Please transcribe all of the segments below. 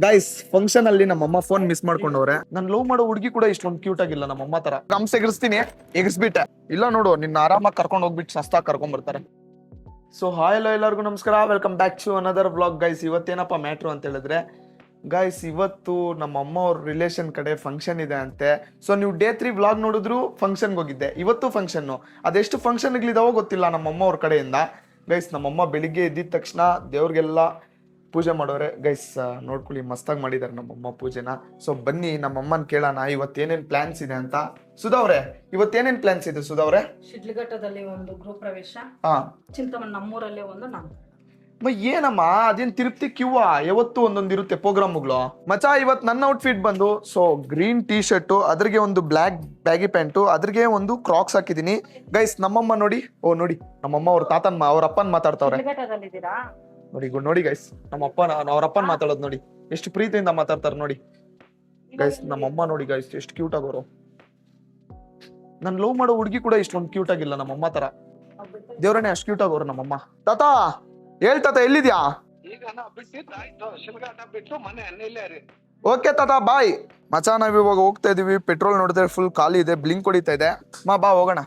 Guys function ಅಲ್ಲಿ ನಮ್ಮಮ್ಮ phone miss ಮಾಡ್ಕೊಂಡವ್ರೆ. ನಾನು ಲವ್ ಮಾಡೋ ಹುಡುಗಿ ಕೂಡ ಇಷ್ಟೊಂದು ಕ್ಯೂಟ್ ಆಗಿಲ್ಲ ನಮ್ಮಮ್ಮ ತರ. ಗಮ್ಸ್ ಎಗರಿಸ್ತೀನಿ, ಎಗರಿಸ್ಬಿಟ್ಟೆ. ಇಲ್ಲ ನೋಡು, ನಿನ್ನ ಆರಾಮಾಗಿ ಕರ್ಕೊಂಡು ಹೋಗ್ಬಿಟ್ಟು ಸಸ್ತಾ ಕರ್ಕೊಂಡ್ ಬರ್ತಾರೆ. ಸೊ ಹಾಯ್ ಹಲೋ ಎಲ್ಲರಿಗೂ ನಮಸ್ಕಾರ, welcome back to another vlog. Guys ಇವತ್ತೇನಪ್ಪ ಮ್ಯಾಟ್ರು ಅಂತ ಹೇಳಿದ್ರೆ, ಗೈಸ್ ಇವತ್ತು ನಮ್ಮ ಅಮ್ಮ ಅವ್ರ ರಿಲೇಷನ್ ಕಡೆ ಫಂಕ್ಷನ್ ಇದೆ ಅಂತೆ. ಸೊ ನೀವು ಡೇ 3 ವ್ಲಾಗ್ ನೋಡಿದ್ರು ಫಂಕ್ಷನ್ಗೆ ಹೋಗಿದ್ದೆ, ಇವತ್ತು ಫಂಕ್ಷನ್ನು. ಅದೆಷ್ಟು ಫಂಕ್ಷನ್ಗಳಿದಾವೋ ಗೊತ್ತಿಲ್ಲ ನಮ್ಮಮ್ಮ ಅವ್ರ ಕಡೆಯಿಂದ. ಗೈಸ್ ನಮ್ಮಮ್ಮ ಬೆಳಿಗ್ಗೆ ಎದ್ದಿದ ತಕ್ಷಣ ದೇವ್ರಿಗೆಲ್ಲ ಪೂಜೆ ಮಾಡೋರೆ. ಗೈಸ್ ನೋಡ್ಕೊಳ್ಳಿ, ಮಸ್ತಾಗಿ ಮಾಡಿದ್ದಾರೆ ನಮ್ಮಮ್ಮ ಪೂಜೆನ. ಸೊ ಬನ್ನಿ ನಮ್ಮಮ್ಮನ ಕೇಳೋಣ ಇವತ್ತೇನೇನ್ ಪ್ಲಾನ್ಸ್ ಇದೆ ಅಂತ. ಸುಧವ್ರೆ, ಇವತ್ತೇನೇನ್ ಪ್ಲಾನ್ಸ್ ಇದೆ ಸುಧವ್ರೆ? ಶಿಡ್ಲಘಟ್ಟದಲ್ಲಿ ಒಂದು ಗೃಹ ಪ್ರವೇಶ, ಹಾ ಚಿಂತಾಮಣಿ ನಮ್ಮೂರಲ್ಲೇ ಒಂದು ನಾವು. ಏನಮ್ಮ ಅದೇನ್ ತಿರುಪ್ತಿ ಕ್ಯೂವ? ಯಾವತ್ತು ಒಂದೊಂದು ಇರುತ್ತೆ ಪ್ರೋಗ್ರಾಮ್ಗಳು. ಮಚಾ ಇವತ್ತು ನನ್ನ ಔಟ್ಫಿಟ್ ಬಂದು ಸೊ ಗ್ರೀನ್ ಟೀ ಶರ್ಟ್, ಅದ್ರಿಗೆ ಒಂದು ಬ್ಲಾಕ್ ಬ್ಯಾಗಿ ಪ್ಯಾಂಟು, ಅದ್ರಿಗೆ ಒಂದು ಕ್ರಾಕ್ಸ್ ಹಾಕಿದೀನಿ. ಗೈಸ್ ನಮ್ಮಮ್ಮ ನೋಡಿ, ಓ ನೋಡಿ ನಮ್ಮಮ್ಮ ಅವ್ರ ತಾತನ್ ಅವ್ರ ಅಪ್ಪನ್ ಮಾತಾಡ್ತಾವ್ರೆ ಶಿಡ್ಲಘಟ್ಟದಲ್ಲಿದ್ದೀರಾ ನೋಡಿ. ನೋಡಿ ಗೈಸ್ ಅವ್ರ ಅಪ್ಪನ್ ಮಾತಾಡೋದು ನೋಡಿ, ಎಷ್ಟು ಪ್ರೀತಿಯಿಂದ ಮಾತಾಡ್ತಾರೆ ನೋಡಿ. ಗೈಸ್ ನಮ್ಮಮ್ಮ ನೋಡಿ ಗೈಸ್ ಎಷ್ಟು ಕ್ಯೂಟ್ ಆಗೋರು. ನನ್ ಲವ್ ಮಾಡೋ ಹುಡುಗಿ ಕೂಡ ಇಷ್ಟೊಂದು ಕ್ಯೂಟ್ ಆಗಿಲ್ಲ ನಮ್ಮಮ್ಮ ತರ. ದೇವ್ರನೇ ಅಷ್ಟು ಕ್ಯೂಟ್ ಆಗೋರು ನಮ್ಮಮ್ಮ. ತಾತ ಹೇಳ್ತಾತ ಎಲ್ಲಿದ್ಯಾ? ಓಕೆ ತಾತ ಬಾಯ್. ಮಚಾ ನಾವ್ ಇವಾಗ ಹೋಗ್ತಾ ಇದೀವಿ. ಪೆಟ್ರೋಲ್ ನೋಡಿದ್ರೆ ಫುಲ್ ಖಾಲಿ ಇದೆ, ಬ್ಲಿಂಕ್ ಹೊಡಿತಾ ಇದೆ. ಬಾ ಹೋಗೋಣ.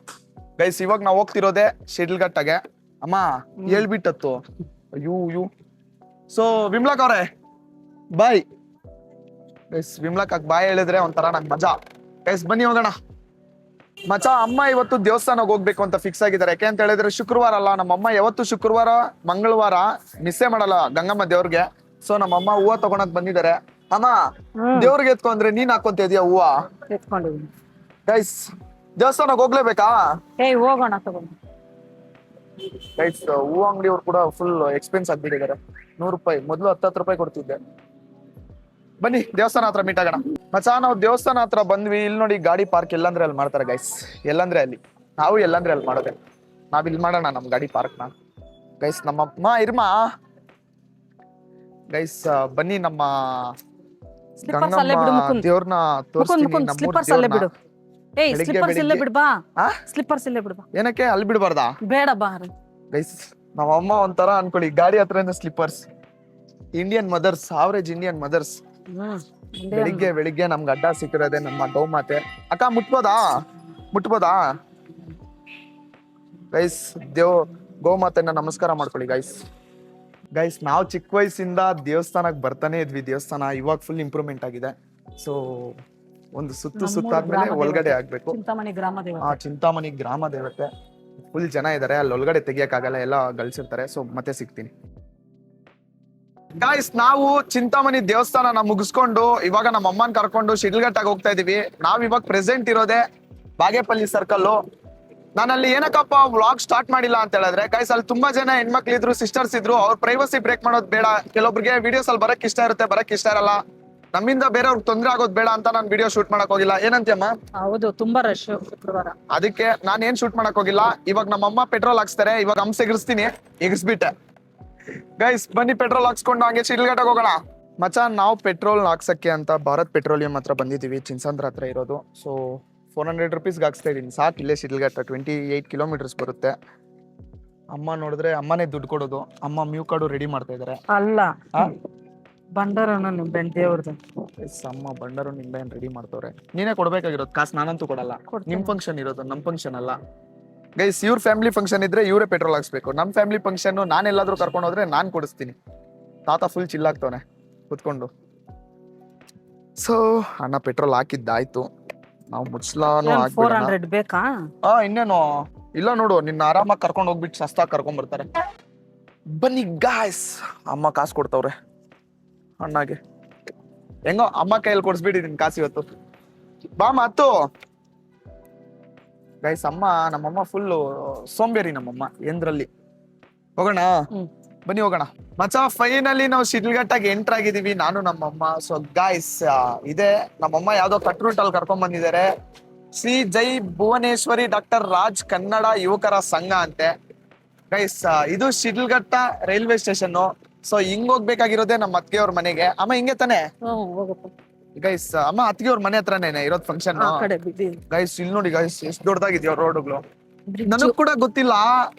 ಗೈಸ್ ಇವಾಗ ನಾವ್ ಹೋಗ್ತಿರೋದೆ ಶಿಡ್ಲಘಟ್ಟಗೆ. ಅಮ್ಮ ಹೇಳ್ಬಿಟ್ಟತ್ತು. ಅಯ್ಯೋ ಸೊ ವಿಮ್ಲಾಕ್ ಅವ್ರೆ ಬಾಯ್. ಗೈಸ್ ವಿಮ್ಲಾಕ್ ಬಾಯ್ ಹೇಳಿದ್ರೆ ಒಂಥರ ನಂಗೆ ಮಜಾ. ಗೈಸ್ ಬನ್ನಿ ಹೋಗೋಣ. ಮಚಾ ಅಮ್ಮ ಇವತ್ತು ದೇವಸ್ಥಾನಕ್ಕೆ ಹೋಗ್ಬೇಕು ಅಂತ ಫಿಕ್ಸ್ ಆಗಿದ್ದಾರೆ. ಯಾಕೆ ಅಂತ ಹೇಳಿದ್ರೆ ಶುಕ್ರವಾರ ಅಲ್ಲ, ನಮ್ಮಮ್ಮ ಯಾವತ್ತು ಶುಕ್ರವಾರ ಮಂಗಳವಾರ ಮಿಸ್ಸೇ ಮಾಡಲ್ಲ ಗಂಗಮ್ಮ ದೇವ್ರಿಗೆ. ಸೊ ನಮ್ಮಮ್ಮ ಹೂವ ತಗೊಳಕ್ ಬಂದಿದ್ದಾರೆ. ಅಮ್ಮ ದೇವ್ರಿಗೆ ಎತ್ಕೊಂಡ್ರೆ ನೀನ್ ಹಾಕೊಂತ ಇದೀಯ ಹೂವ? ಎತ್ಕೊಂಡಿದ್ದೀನಿ. ಗೈಸ್ ದೇವಸ್ಥಾನಕ್ಕೆ ಹೋಗ್ಲೇಬೇಕಾ? ಹೋಗೋಣ ತಗೊಂಡು. ಗೈಸ್ ಹೂವ ಅಂಗಡಿ ಅವ್ರು ಕೂಡ ಫುಲ್ ಎಕ್ಸ್ಪೆನ್ಸ್ ಆಗ್ಬಿಟ್ಟಿದ್ದಾರೆ. 100 ರೂಪಾಯಿ ಮೊದ್ಲು 10 ರೂಪಾಯಿ ಕೊಡ್ತಿದ್ದೆ. ಬನ್ನಿ ದೇವಸ್ಥಾನ ಹತ್ರ ಮೀಟ್ ಆಗೋಣ. ಮಚಾ ನಾವು ದೇವಸ್ಥಾನ ಹತ್ರ ಬಂದ್ವಿ. ಇಲ್ಲಿ ನೋಡಿ ಗಾಡಿ ಪಾರ್ಕ್ ಎಲ್ಲಂದ್ರೆ ಅಲ್ಲಿ ಮಾಡ್ತಾರೆ ಗೈಸ್. ಎಲ್ಲಂದ್ರೆ ಅಲ್ಲಿ, ನಾವು ಎಲ್ಲಂದ್ರೆ ಅಲ್ಲಿ ಮಾಡೋದೆ. ನಾವ್ ಇಲ್ಲಿ ಮಾಡೋಣ ನಮ್ ಗಾಡಿ ಪಾರ್ಕ್ ನ. ಗೈಸ್ ನಮ್ಮಮ್ಮ ಇರ್ಮಾ. ಗೈಸ್ ಬನ್ನಿ ನಮ್ಮ ಗಂಗಮ್ಮ ದೇವ್ರನ್ನ ತೋರಿಸ್ತೀನಿ. ಏನಕ್ಕೆ ಅಲ್ಲಿ ಬಿಡ್ಬಾರ್ದಾ? ಬೇಡ ಬಾ. ಗೈಸ್ ನಮ್ಮಮ್ಮ ಒಂಥರ ಅನ್ಕೊಳ್ಳಿ, ಗಾಡಿ ಹತ್ರನೇ slippers. Indian mothers, average Indian mothers. ಬೆಳಿಗ್ಗೆ ನಮ್ಗೆ ಅಡ್ಡ ಸಿಕ್ಕಿರೋದೆ ನಮ್ಮ ಗೌಮಾತೆ. ಅಕ್ಕ ಮುಟ್ಬೋದಾ ಗೈಸ್? ಗೋಮಾತೆನ ನಮಸ್ಕಾರ ಮಾಡ್ಕೊಳ್ಳಿ ಗೈಸ್. ನಾವು ಚಿಕ್ಕ ವಯಸ್ಸಿಂದ ದೇವಸ್ಥಾನಕ್ಕೆ ಬರ್ತಾನೆ ಇದ್ವಿ. ದೇವಸ್ಥಾನ ಇವಾಗ ಫುಲ್ ಇಂಪ್ರೂವ್ಮೆಂಟ್ ಆಗಿದೆ. ಸೊ ಒಂದು ಸುತ್ತಾದ್ಮೇಲೆ ಒಳಗಡೆ ಆಗ್ಬೇಕು. ಚಿಂತಾಮಣಿ ಗ್ರಾಮ ದೇವತೆ ಫುಲ್ ಜನ ಇದಾರೆ. ಅಲ್ಲಿ ಒಳಗಡೆ ತೆಗಿಯಕ್ಕಾಗಲ್ಲ, ಎಲ್ಲ ಗಳಿಸಿರ್ತಾರೆ. ಸೊ ಮತ್ತೆ ಸಿಗ್ತೀನಿ ಗಾಯ್ಸ್. ನಾವು ಚಿಂತಾಮಣಿ ದೇವಸ್ಥಾನ ಮುಗಿಸ್ಕೊಂಡು ಇವಾಗ ನಮ್ಮ ಅಮ್ಮನ್ ಕರ್ಕೊಂಡು ಶಿಡ್ಲಘಟ್ಟಾಗ ಹೋಗ್ತಾ ಇದೀವಿ. ನಾವ್ ಇವಾಗ ಪ್ರೆಸೆಂಟ್ ಇರೋದೆ ಬಾಗೇಪಲ್ಲಿ ಸರ್ಕಲ್. ನಾನಲ್ಲಿ ಏನಕ್ಕಪ್ಪ ವ್ಲಾಗ್ ಸ್ಟಾರ್ಟ್ ಮಾಡಿಲ್ಲ ಅಂತ ಹೇಳಿದ್ರೆ, ಗೈಸ್ ಅಲ್ಲಿ ತುಂಬಾ ಜನ ಹೆಣ್ಮಕ್ಳು ಇದ್ರು, ಸಿಸ್ಟರ್ಸ್ ಇದ್ರು. ಅವ್ರ ಪ್ರೈವಸಿ ಬ್ರೇಕ್ ಮಾಡೋದು ಬೇಡ. ಕೆಲವೊಬ್ರಿಗೆ ವಿಡಿಯೋಸ್ ಅಲ್ಲಿ ಬರಕ್ ಇಷ್ಟ ಇರುತ್ತೆ, ಬರಕ್ ಇಷ್ಟ ಇರಲ್ಲ. ನಮ್ಮಿಂದ ಬೇರೆಯವ್ರಿಗೆ ತೊಂದ್ರೆ ಆಗೋದು ಬೇಡ ಅಂತ ನಾನು ವಿಡಿಯೋ ಶೂಟ್ ಮಾಡಕ್ ಹೋಗಿಲ್ಲ. ಏನಂತೀಯಮ್ಮ? ಹೌದು, ತುಂಬಾ ರಶ್ ಶುಕ್ರವಾರ. ಅದಕ್ಕೆ ನಾನು ಏನ್ ಶೂಟ್ ಮಾಡಕ್ ಹೋಗಿಲ್ಲ. ಇವಾಗ ನಮ್ಮಮ್ಮ ಪೆಟ್ರೋಲ್ ಹಾಕ್ಸ್ತಾರೆ. ಇವಾಗ ಹಂಸ ಎಗರಿಸ್ಬಿಟ್ಟೆ. ಗೈಸ್ ಬನ್ನಿ ಪೆಟ್ರೋಲ್ ಹಾಕ್ಸ್ಕೊಂಡು ಹಂಗೆ ಶಿಡ್ಲಘಟ್ಟಕ್ಕೆ ಹೋಗೋಣ. ಮಚಾ ನಾವು ಪೆಟ್ರೋಲ್ ಹಾಕ್ಸಕ್ಕೆ ಅಂತ ಭಾರತ್ ಪೆಟ್ರೋಲಿಯಂ ಹತ್ರ ಬಂದಿದ್ದೀವಿ, ಚಿನ್ಸಂದ್ರ ಹತ್ರ ಇರೋದು. ಸೊ 400 ರುಪೀಸ್ಗೆ ಹಾಕ್ಸ್ತಾ ಇದೀನಿ. ಸಾಕು, ಇಲ್ಲೇ ಶಿಡ್ಲಘಟ್ಟ 28 ಕಿಲೋಮೀಟರ್ಸ್ ಬರುತ್ತೆ. ಅಮ್ಮ ನೋಡಿದ್ರೆ ಅಮ್ಮನೇ ದುಡ್ಡು ಕೊಡೋದು. ಅಮ್ಮ ಮ್ಯೂ ಕಾರ್ಡು ರೆಡಿ ಮಾಡ್ತಾ ಇದಾರೆ. ಅಲ್ಲ, ಬಂಡಾರನ ನಿಂಬೆಹಣ್ಣು ದೇವ್ರದ್ದು. ಅಮ್ಮ ಬಂಡಾರು ನಿಂಬೆಹಣ್ಣು ರೆಡಿ ಮಾಡ್ತವ್ರೆ. ನೀನೇ ಕೊಡ್ಬೇಕಾಗಿರೋದು ಕಾಸು, ನಾನಂತೂ ಕೊಡಲ್ಲ. ನಿಮ್ ಫಂಕ್ಷನ್ ಇರೋದು, ನಮ್ ಫಂಕ್ಷನ್ ಅಲ್ಲ ಗೈಸ್. ಇವ್ರ ಫ್ಯಾಮಿಲಿ ಫಂಕ್ಷನ್ ಇದ್ರೆ ಇವರೇ ಪೆಟ್ರೋಲ್ ಹಾಕ್ಸ್ಬೇಕು. ನಮ್ ಫ್ಯಾಮಿಲಿ ಫಂಕ್ಷನ್ ನಾನೆಲ್ಲಾದ್ರೂ ಕರ್ಕೊಂಡು ಹೋದ್ರೆ ನಾನ್ ಕೊಡಿಸ್ತೀನಿ. ತಾತ ಫುಲ್ ಚಿಲ್ಲಾಗ್ತವನೆ ಕುತ್ಕೊಂಡು. ಸೊ ಅಣ್ಣ ಪೆಟ್ರೋಲ್ ಹಾಕಿದ್ದಾಯ್ತು. ನಾವು ಮುಚ್ಲಾನು 400 ಬೇಕಾ? ಇನ್ನೇನು ಇಲ್ಲ ನೋಡು, ನಿನ್ನ ಆರಾಮಾಗಿ ಕರ್ಕೊಂಡು ಹೋಗ್ಬಿಟ್ಟು ಸಸ್ತಾ ಕರ್ಕೊಂಡ್ ಬರ್ತಾರೆ. ಬನ್ನಿ ಗಾಯ್ಸ್. ಅಮ್ಮ ಕಾಸು ಕೊಡ್ತವ್ರೆ ಅಣ್ಣಗೆ. ಹೆಂಗೋ ಅಮ್ಮ ಕೈಯಲ್ಲಿ ಕೊಡ್ಸ್ಬಿಟ್ಟಿದೀನಿ ಕಾಸು ಇವತ್ತು. ಬಾ ಮಾತು ಗೈಸ್. ನಮ್ಮಮ್ಮ ಫುಲ್ ಸೋಂಬೇರಿ ನಮ್ಮಮ್ಮ ಎಂದ್ರಲ್ಲಿ. ಹೋಗೋಣ ಬನ್ನಿ ಹೋಗೋಣ. ಮಚಾ ಫೈನಲಿ ನಾವು ಶಿಡ್ಲಘಟ್ಟಾಗಿ ಎಂಟರ್ ಆಗಿದೀವಿ, ನಾನು ನಮ್ಮಮ್ಮ. ಸೊ ಗಾಯ್ಸ್ ಇದೆ ನಮ್ಮಮ್ಮ ಯಾವ್ದೋ ಕಟ್ ರೂಟ್ ಅಲ್ಲಿ ಕರ್ಕೊಂಡ್ ಬಂದಿದ್ದಾರೆ. ಶ್ರೀ ಜೈ ಭುವನೇಶ್ವರಿ ಡಾಕ್ಟರ್ ರಾಜ್ ಕನ್ನಡ ಯುವಕರ ಸಂಘ ಅಂತೆ. ಗೈಸ್ ಇದು ಶಿಡ್ಲಘಟ್ಟ ರೈಲ್ವೆ ಸ್ಟೇಷನ್. ಸೊ ಹಿಂಗ್ ಹೋಗ್ಬೇಕಾಗಿರೋದೇ ನಮ್ಮ ಅತ್ತಿಗೆಯವ್ರ ಮನೆಗೆ. ಅಮ್ಮ ಹಿಂಗೆ ತಾನೆ ಗೈಸ್? ಅಮ್ಮ ಅತ್ತಿಗೆಯವ್ರ ಮನೆ ಹತ್ರನೇ ಇರೋದ್ ಫಂಕ್ಷನ್. ಗೈಸ್ ಇಲ್ಲಿ ನೋಡಿ ಗೈಸ್ ಎಷ್ಟು ದೊಡ್ಡದಾಗಿದ್ಯೋ ರೋಡ್ಗಳು. ನನಗ್ ಕೂಡ ಗೊತ್ತಿಲ್ಲ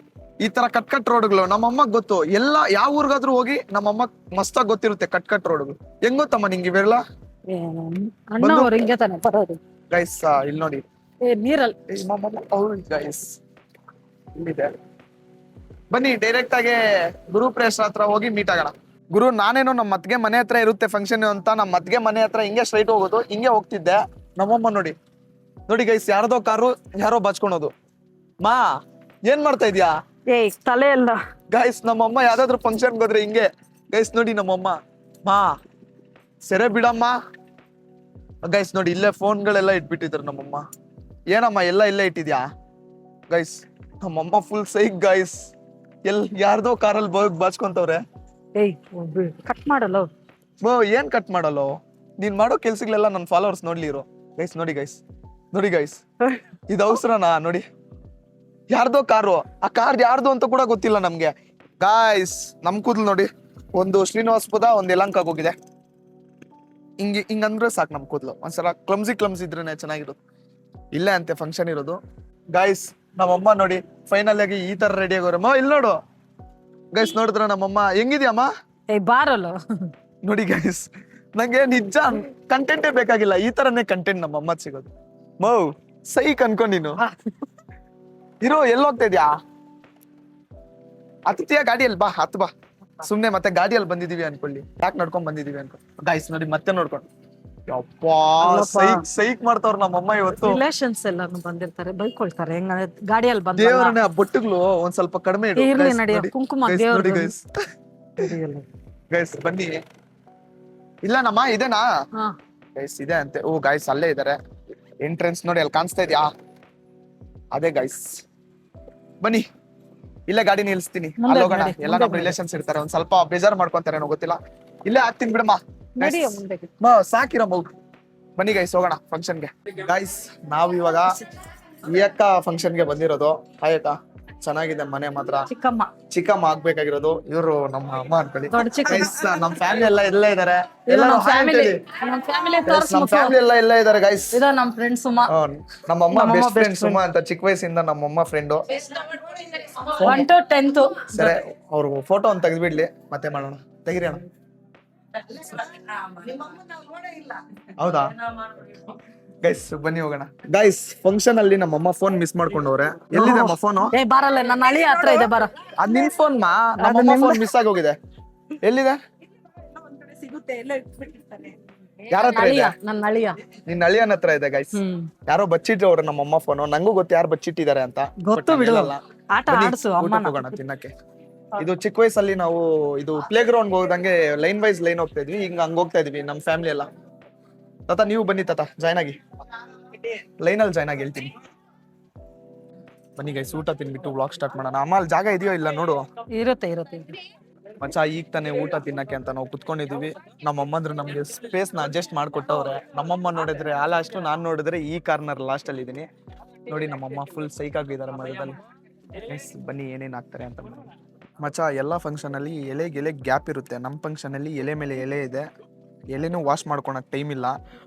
ಈ ತರ ಕಟ್ ರೋಡ್ಗಳು ನಮ್ಮಮ್ಮ ಗೊತ್ತು. ಎಲ್ಲ ಯಾವ ಊರ್ಗಾದ್ರೂ ಹೋಗಿ ನಮ್ಮಮ್ಮ ಮಸ್ತಾಗ್ ಗೊತ್ತಿರುತ್ತೆ ಕಟ್ ರೋಡ್ಗಳು. ಹೆಂಗ್ ಗೊತ್ತಮ್ಮ ನಿಂಗೆ ಇವೆಲ್ಲ? ಅಣ್ಣ ಅವ್ರು ಹಿಂಗೆ ತಾನೆ ಬರೋದು. ಗೈಸ್ ಇಲ್ಲಿ ನೋಡಿ ನೀರಲ್ಲಿ ಗೈಸ್ ಇಲ್ಲಿದೆ. ಬನ್ನಿ ಡೈರೆಕ್ಟ್ ಆಗಿ ಗುರು ಪ್ರೇಸ್ ಹತ್ರ ಹೋಗಿ ಮೀಟ್ ಆಗೋಣ. ಗುರು ನಾನೇನೋ ನಮ್ಮ ಮತ್ಗೆ ಮನೆ ಹತ್ರ ಇರುತ್ತೆ ಫಂಕ್ಷನ್ ಅಂತ ನಮ್ಮ ಮತ್ಗೆ ಮನೆ ಹತ್ರ ಹಿಂಗೆ ಸ್ಟ್ರೈಟ್ ಹೋಗೋದು, ಹಿಂಗೆ ಹೋಗ್ತಿದ್ದೆ. ನಮ್ಮಮ್ಮ ನೋಡಿ ನೋಡಿ ಗೈಸ್, ಯಾರ್ದೋ ಕಾರು ಯಾರೋ ಬಾಚ್ಕೊಳೋದು. ಮಾ ಏನ್ ಮಾಡ್ತಾ ಇದ್ಯಾ? ತಲೆ ಎಲ್ಲ ಗೈಸ್ ನಮ್ಮಮ್ಮ ಯಾವ್ದಾದ್ರು ಫಂಕ್ಷನ್ ಹೋದ್ರೆ ಹಿಂಗೆ ಗೈಸ್. ನೋಡಿ ನಮ್ಮಮ್ಮ, ಮಾ ಸೆರೆ ಬಿಡಮ್ಮ. ಗೈಸ್ ನೋಡಿ ಇಲ್ಲೇ ಫೋನ್ಗಳೆಲ್ಲ ಇಟ್ಬಿಟ್ಟಿದ್ರು ನಮ್ಮಮ್ಮ. ಏನಮ್ಮ ಎಲ್ಲ ಇಲ್ಲೇ ಇಟ್ಟಿದ್ಯಾ? ಗೈಸ್ ನಮ್ಮಮ್ಮ ಫುಲ್ ಸೈಕ್ ಗೈಸ್. ಯಾರ್ದೋ ಕಾರಲ್ಲಿ ಬಾಚ್ಕೊಂತವ್ರೆ. ಕಟ್ ಮಾಡಲ್ಲ ಏನ್ ಕಟ್ ಮಾಡಲ್ಲೋ? ನೀನ್ ಮಾಡೋ ಕೆಲ್ಸಗಳೆಲ್ಲ ನನ್ ಫಾಲೋವರ್ಸ್ ನೋಡ್ಲಿರೋ. ಗೈಸ್ ನೋಡಿ ಗೈಸ್, ನೋಡಿ ಗೈಸ್, ಇದು ಅವಸರನಾ? ನೋಡಿ ಯಾರ್ದೋ ಕಾರು, ಆ ಕಾರ್ ಯಾರ್ದು ಅಂತ ಕೂಡ ಗೊತ್ತಿಲ್ಲ ನಮ್ಗೆ. ಗಾಯ್ಸ್ ನಮ್ ಕೂದ್ಲು ನೋಡಿ, ಒಂದು ಶ್ರೀನಿವಾಸಪುರ ಒಂದ್ ಯಲಹಂಕಕ್ಕೆ ಹೋಗಿದೆ. ಹಿಂಗಂದ್ರೆ ಸಾಕು ನಮ್ ಕೂದ್ಲು. ಒಂದ್ಸಲ ಕ್ಲಮ್ಸಿ ಇದ್ರೇನೆ ಚೆನ್ನಾಗಿರೋದು. ಇಲ್ಲೇ ಅಂತೆ ಫಂಕ್ಷನ್ ಇರೋದು. ಗಾಯ್ಸ್ ನಮ್ಮಮ್ಮ ನೋಡಿ ಫೈನಲ್ ಆಗಿ ಈ ತರ ರೆಡಿ ಆಗೋರಮ್ಮ. ಇಲ್ಲಿ ನೋಡು ಗೈಸ್, ನೋಡಿದ್ರ ನಮ್ಮಮ್ಮ ಹೆಂಗಿದ್ಯಮ್ಮ? ಬಾರಲ್ಲ ನೋಡಿ ಗೈಸ್, ನಂಗೆ ನಿಜ ಕಂಟೆಂಟೇ ಬೇಕಾಗಿಲ್ಲ, ಈ ತರನೇ ಕಂಟೆಂಟ್ ನಮ್ಮಮ್ಮ ಸಿಗೋದು. ಮೌ ಸೈಕ್ ಅನ್ಕೊ ನೀನು. ಇರೋ ಎಲ್ಲಿ ಹೋಗ್ತಾ ಇದ್ಯಾ? ಹತ್ತಿಯ ಗಾಡಿಯಲ್ಲಿ ಬಾ, ಹತ್ತು ಬಾ. ಸುಮ್ನೆ ಮತ್ತೆ ಗಾಡಿಯಲ್ಲಿ ಬಂದಿದೀವಿ ಅನ್ಕೊಳ್ಳಿ, ಯಾಕೆ ನಡ್ಕೊಂಡ್ ಬಂದಿದೀವಿ ಅನ್ಕೊ. ಗಾಯ್ಸ್ ನೋಡಿ ಮತ್ತೆ ನೋಡ್ಕೊಂಡು ಯಪ್ಪಾ ಸೈಕ್ ಮಾಡ್ತಾವ್ರ ನಮ್ಮಮ್ಮ ಇವತ್ತು. ರಿಲೇಷನ್ಸ್ ಎಲ್ಲಾನು ಬಂದಿರ್ತಾರೆ, ಬೈಕೊಳ್ತಾರೆ. ಹೆಂಗ ಗಾಡಿಯಲ್ಲಿ ಬಂದ ದೇವರನ್ನ ಬೊಟ್ಟುಗಳು ಒಂದ್ ಸ್ವಲ್ಪ ಕಡಿಮೆ ಇಡು. ಇರ್ಲಿ Guys, ನಡಿ, ನೋಡಿ. ಕುಂಕುಮ Guys, ದೇವ್ರದ್ದು. ನೋಡಿ ಗೈಸ್, ಗೈಸ್ ಬನ್ನಿ. ಇಲ್ಲ ನಮ್ಮ ಇದೇನಾ? ಗೈಸ್ ಇದೆ ಅಂತೆ. ಓ ಗೈಸ್ ಅಲ್ಲೇ ಇದಾರೆ. ಎಂಟ್ರೆನ್ಸ್ ನೋಡಿ ಅಲ್ಲಿ ಕಾಣಿಸ್ತಾ ಇದ್ಯಾ? ಅದೇ ಗೈಸ್, ಬನ್ನಿ ಇಲ್ಲೇ ಗಾಡಿ ನಿಲ್ಸ್ತೀನಿ, ಅಲ್ಲಿ ಹೋಗೋಣ. ಎಲ್ಲ ನಮ್ಮ ರಿಲೇಷನ್ಸ್ ಇರ್ತಾರೆ, ಒಂದ್ ಸ್ವಲ್ಪ ಬೇಜಾರ್ ಮಾಡ್ಕೊಂತಾರೆ ಏನೋ ಗೊತ್ತಿಲ್ಲ. ಇಲ್ಲೇ ಹಾಕ್ತೀನಿ ಬಿಡಮ್ಮ. ಸಾಕಿರಮ್ಮ, ಬನ್ನಿ ಗೈಸ್ ಹೋಗೋಣ ಫಂಕ್ಷನ್ಗೆ. ಗೈಸ್ ನಾವ್ ಇವಾಗ ಈ ಅಕ್ಕ ಫಂಕ್ಷನ್ಗೆ ಬಂದಿರೋದು. ಹಾಯ್ ಅಕ್ಕ, ಚೆನ್ನಾಗಿದೆ ಮನೆ ಮಾತ್ರ. ಚಿಕ್ಕಮ್ಮ ಆಗ್ಬೇಕಾಗಿರೋದು ಇವರು ನಮ್ಮ ಅಮ್ಮ ಅನ್ಕೊಳ್ಳಿ. ಗೈಸ್ ನಮ್ ಫ್ಯಾಮಿಲಿ ಎಲ್ಲ ಇಲ್ಲೇ ಇದಾರೆ. ಎಲ್ಲರೂ ಫ್ಯಾಮಿಲಿ ಎಲ್ಲ ಇಲ್ಲೇ ಇದಾರೆ ಗೈಸ್. ನಮ್ ಫ್ರೆಂಡ್ ಸುಮಾ, ನಮ್ಮಮ್ಮ ಬೆಸ್ಟ್ ಫ್ರೆಂಡ್ ಸುಮಾ ಅಂತ, ಚಿಕ್ಕ ವಯಸ್ಸಿಂದ ನಮ್ಮಮ್ಮ ಫ್ರೆಂಡು. 1 to 10th. ಸರಿ ಅವ್ರು ಫೋಟೋ ಒಂದು ತೆಗೆದ್ಬಿಡ್ಲಿ, ಮತ್ತೆ ಮಾಡೋಣ. ತೆಗಿರಿ ಅಣ್ಣ. ಹೌದಾ ಗೈಸ್ ಬನ್ನಿ ಹೋಗೋಣ. ಗೈಸ್ ಫಂಕ್ಷನ್ ಅಲ್ಲಿ ನಮ್ಮಮ್ಮ ಫೋನ್ ಮಿಸ್ ಮಾಡ್ಕೊಂಡವ್ರೆ. ಎಲ್ಲಿದೆ ಅಮ್ಮ ಫೋನು? ಬರಲ್ಲ, ನನ್ನ ಹಳಿ ಹತ್ರ ಇದೆ, ಬರ. ಅದ್ ನಿನ್ ಫೋನ್ ಮಾ, ನಮ್ಮಮ್ಮ ಫೋನ್ ಮಿಸ್ ಆಗಿ ಹೋಗಿದೆ. ಎಲ್ಲಿದೆ? ಯಾರ ಹತ್ರ ಇದೆ? ನನ್ನ ಹಳಿಯ, ನಿನ್ನ ಅಳಿಯನ ಹತ್ರ ಇದೆ ಗೈಸ್. ಯಾರೋ ಬಚ್ಚಿಟ್ರು ಅವ್ರು ನಮ್ಮಮ್ಮ ಫೋನು. ನಂಗೂ ಗೊತ್ತು ಯಾರು ಬಚ್ಚಿಟ್ಟಿದ್ದಾರೆ ಅಂತ. ಗೊತ್ತು ಬಿಡು, ಆಟ ಆಡ್ಸು ಅಮ್ಮನ. ಹೋಗೋಣ ತಿನ್ನಕ್ಕೆ. ಇದು ಚಿಕ್ಕ ವಯಸ್ಸಲ್ಲಿ ನಾವು ಇದು ಪ್ಲೇ ಗ್ರೌಂಡ್ ಹೋದಂಗೆ ಲೈನ್ ವೈಸ್ ಲೈನ್ ಹೋಗ್ತಾ ಇದ್ವಿ. ಹಿಂಗ ಹಂಗ ಹೋಗ್ತಾ ಇದೀವಿ ನಮ್ ಫ್ಯಾಮಿಲಿ ಎಲ್ಲ. ತಾತ ನೀವು ಬನ್ನಿ ತಾತ, ಜಾಯ್ನ್ ಆಗಿ ಲೈನ್ ಅಲ್ಲಿ ಜಾಯ್ನ್ ಆಗಿ ಹೇಳ್ತೀನಿ. ಬನ್ನಿ ಗೈಸ್ ಊಟ ತಿನ್ಬಿಟ್ಟು ವ್ಲಾಗ್ ಸ್ಟಾರ್ಟ್ ಮಾಡೋಣ. ಅಮ್ಮ ಅಲ್ಲಿ ಜಾಗ ಇದೆಯೋ ಇಲ್ಲ ನೋಡು. ಇರುತ್ತೆ ಮಚ್ಚ ಈಗ ತಾನೇ ಊಟ ತಿನ್ನಕ್ಕೆ ಅಂತ ನಾವು ಕುತ್ಕೊಂಡಿದೀವಿ. ನಮ್ಮಮ್ಮಂದ್ರು ನಮ್ಗೆ ಸ್ಪೇಸ್ ನ ಅಡ್ಜಸ್ಟ್ ಮಾಡ್ಕೊಟ್ಟವ್ರೆ. ನಮ್ಮಮ್ಮ ನೋಡಿದ್ರೆ ಆ ಲಾಸ್ಟ್, ನಾನ್ ನೋಡಿದ್ರೆ ಈ ಕಾರ್ನರ್ ಲಾಸ್ಟ್ ಅಲ್ಲಿ ಇದೀನಿ. ನೋಡಿ ನಮ್ಮಮ್ಮ ಫುಲ್ ಸೈಕ್ ಆಗಿದ್ದಾರೆ ಮರದಲ್ಲಿ. ಬನ್ನಿ ಏನೇನ್ ಆಗ್ತಾರೆ ಅಂತ. ಮಚ್ಚ ಎಲ್ಲಾ ಫಂಕ್ಷನ್ ಅಲ್ಲಿ ಎಲೆ ಗ್ಯಾಪ್ ಇರುತ್ತೆ. ನಮ್ ಫಂಕ್ಷನ್ ಅಲ್ಲಿ ಎಲೆ ಮೇಲೆ ಎಲೆ ಇದೆ. ಎಲೆನೂ ವಾಶ್ ಮಾಡ್ಕೊಳಕ್ ಟೈಮ್ ಇಲ್ಲ.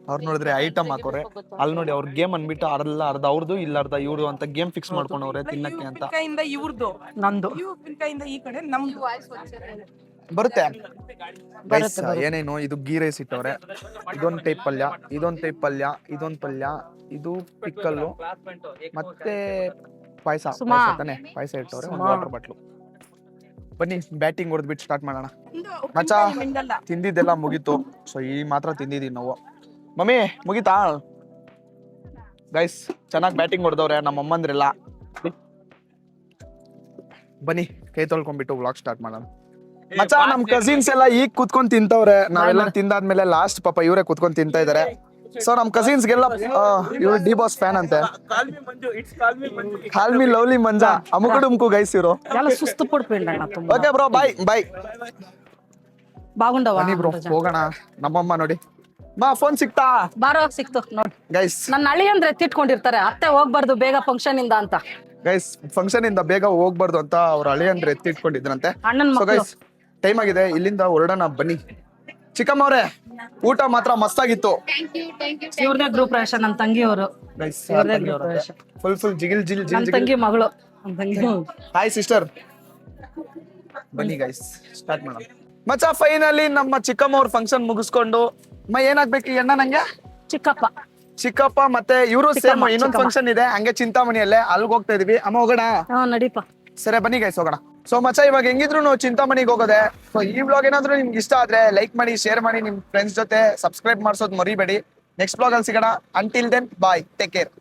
ಅವ್ರು ನೋಡಿದ್ರೆ ಐಟಮ್ ಹಾಕೋರೆ. ಅಲ್ಲಿ ನೋಡಿ ಅವ್ರ ಗೇಮ್ ಅನ್ಬಿಟ್ಟು ಅರ್ಧ ಅವ್ರದ್ದು ಇಲ್ಲ ಅರ್ಧ ಇವ್ರದ್ದು ಅಂತ ಗೇಮ್ ಫಿಕ್ಸ್ ಮಾಡ್ಕೊಂಡವ್ರೆ ತಿನ್ನಕ್ಕೆ ಅಂತ. ನಂದು ಈ ಕಡೆ ನಮ್ದು ಬರುತ್ತೆ ಗೈಸ್. ಏನೇನು ಇದು ಗೀ ರೈಸ್ ಇಟ್ಟವ್ರೆ. ಇದೊಂದ್ ಟೈಪ್ ಪಲ್ಯ, ಇದೊಂದ್ ಟೈಪ್ ಪಲ್ಯ, ಇದೊಂದ್ ಪಲ್ಯ, ಇದು ಪಿಕ್ಕಲ್ಲು, ಮತ್ತೆ ಪಾಯಸ ತಾನೆ. ಪಾಯಸ ಇಟ್ಟವ್ರೆ, ಒಂದು ವಾಟರ್ ಬಾಟ್ಲು. ಬನ್ನಿ ಬ್ಯಾಟಿಂಗ್ ಹೊಡೆದ್ಬಿಟ್ಟು ಸ್ಟಾರ್ಟ್ ಮಾಡೋಣ. ಮಚ್ಚ ತಿಂದಿದ್ದೆಲ್ಲ ಮುಗೀತು. ಸೊ ಈ ಮಾತ್ರ ತಿಂದಿದೀವಿ ನಾವು. ಮಮ್ಮಿ ಮುಗೀತಾ? ಗೈಸ್ ಚೆನ್ನಾಗಿ ಬ್ಯಾಟಿಂಗ್ ಹೊಡೆದವ್ರೆ ನಮ್ಮ ಅಮ್ಮಂದ್ರೆಲ್ಲ. ಬನ್ನಿ ಕೈ ತೊಳ್ಕೊಂಡ್ಬಿಟ್ಟು ವ್ಲಾಗ್ ಸ್ಟಾರ್ಟ್ ಮಾಡೋಣ. ಮಚ್ಚ ನಮ್ ಕಸಿನ್ಸ್ ಎಲ್ಲ ಈಗ ಕುತ್ಕೊಂಡ್ ತಿಂತವ್ರೆ. ನಾವೆಲ್ಲ ತಿಂದಾದ್ಮೇಲೆ ಲಾಸ್ಟ್ ಪಾಪ ಇವರೇ ಕುತ್ಕೊಂಡ್ ತಿಂತಾ ಇದಾರೆ. ಸೊ ನಮ್ ಕಸಿನ್ಸ್ಗೆಲ್ಲ ಇವ್ರು ಡಿ ಬಾಸ್ ಫ್ಯಾನ್ ಅಂತೆ. ಕಾಲ್ಮಿ ಲವ್ಲಿ ಮಂಜಾ ಅಮುಕುಡುಮ್ಕು ಗೈಸ್ ಇವರು. ಎಲ್ಲ ಸುಸ್ತು ಪಡ್ಬೇಡ. ಓಕೆ ಬ್ರೋ, ಬಾಯ್ ಬಾಯ್. ಬಾಗುಂಡವ ಬನ್ನಿ ಬ್ರೋ ಹೋಗೋಣ. ನಮ್ಮಮ್ಮ ನೋಡಿ ಬಾ ಫೋನ್ ಸಿಕ್ತಾ? ಬಾರೋ ಸಿಕ್ತು ನೋಡಿ ಗೈಸ್. ನನ್ನ ಹಳಿ ಅಂದ್ರೆ ಎತ್ತಿಟ್ಕೊಂಡಿರ್ತಾರೆ, ಅತ್ತೆ ಹೋಗ್ಬಾರ್ದು ಬೇಗ ಫಂಕ್ಷನ್ ಇಂದ ಅಂತ. ಗೈಸ್ ಫಂಕ್ಷನ್ ಇಂದ ಬೇಗ ಹೋಗ್ಬಾರ್ದು ಅಂತ ಅವ್ರ ಹಳಿ ಅಂದ್ರೆ ಎತ್ತಿಟ್ಕೊಂಡಿದ್ರಂತೆ. ಅಣ್ಣನ್ ಸೊ ಮಕ್ಕಳು. ಗೈಸ್ ಟೈಮ್ ಆಗಿದೆ, ಇಲ್ಲಿಂದ ಹೊರಡೋಣ ಬನ್ನಿ. ಚಿಕ್ಕಮ್ಮವ್ರೆ ಊಟ ಮಾತ್ರ ಮಸ್ತಾಗಿತ್ತು. ಇವ್ರದೇ ಗ್ರೂಪ್ ರೇಷನ್, ನನ್ನ ತಂಗಿಯವರು. ಫುಲ್ ಜಿಗಿಲ್ ಜಿಲ್ ನನ್ನ ತಂಗಿ ಮಗಳು. ಹಾಯ್ ಸಿಸ್ಟರ್, ಬನ್ನಿ ಗೈಸ್ ಸ್ಟಾರ್ಟ್ ಮಾಡೋಣ. ಮಚ್ಚ ಫೈನಲಿ ನಮ್ಮ ಚಿಕ್ಕಮ್ಮ ಅವ್ರ ಫಂಕ್ಷನ್ ಮುಗಿಸ್ಕೊಂಡು ಏನಾಗ್ಬೇಕು ಈ ಅಣ್ಣ ನಂಗೆ ಚಿಕ್ಕಪ್ಪ ಚಿಕ್ಕಪ್ಪ ಮತ್ತೆ ಇವರು ಸೇಮ್ ಚಿಕ್ಕಮ್ಮ, ಇನ್ನೊಂದು ಚಿಕ್ಕಮ್ಮ. ಫಂಕ್ಷನ್ ಇದೆ ಹಂಗೆ ಚಿಂತಾಮಣಿಯಲ್ಲೇ ಅಲ್ಗ್ ಹೋಗ್ತಾ ಇದೀವಿ. ಅಮ್ಮ ಹೋಗೋಣ? ಹಾ ನಡೀಪ. ಸರಿ ಬನ್ನಿ ಗೈಸ್ ಹೋಗೋಣ. ಸೊ ಮಚ್ಚ ಇವಾಗ ಹೆಂಗಿದ್ರು ನಾವು ಚಿಂತಾಮಣಿಗೆ ಹೋಗೋದೆ. ಸೊ ಈ ವ್ಲಾಗ್ ಏನಾದ್ರು ನಿಮ್ಗೆ ಇಷ್ಟ ಆದ್ರೆ ಲೈಕ್ ಮಾಡಿ, ಶೇರ್ ಮಾಡಿ, ನಿಮ್ ಫ್ರೆಂಡ್ಸ್ ಜೊತೆ ಸಬ್ಸ್ಕ್ರೈಬ್ ಮಾಡ್ಸೋದು ಮರಿಬೇಡಿ. ನೆಕ್ಸ್ಟ್ ವ್ಲಾಗ್ ಅಲ್ಲಿ ಸಿಗೋಣ. Until then bye, take care.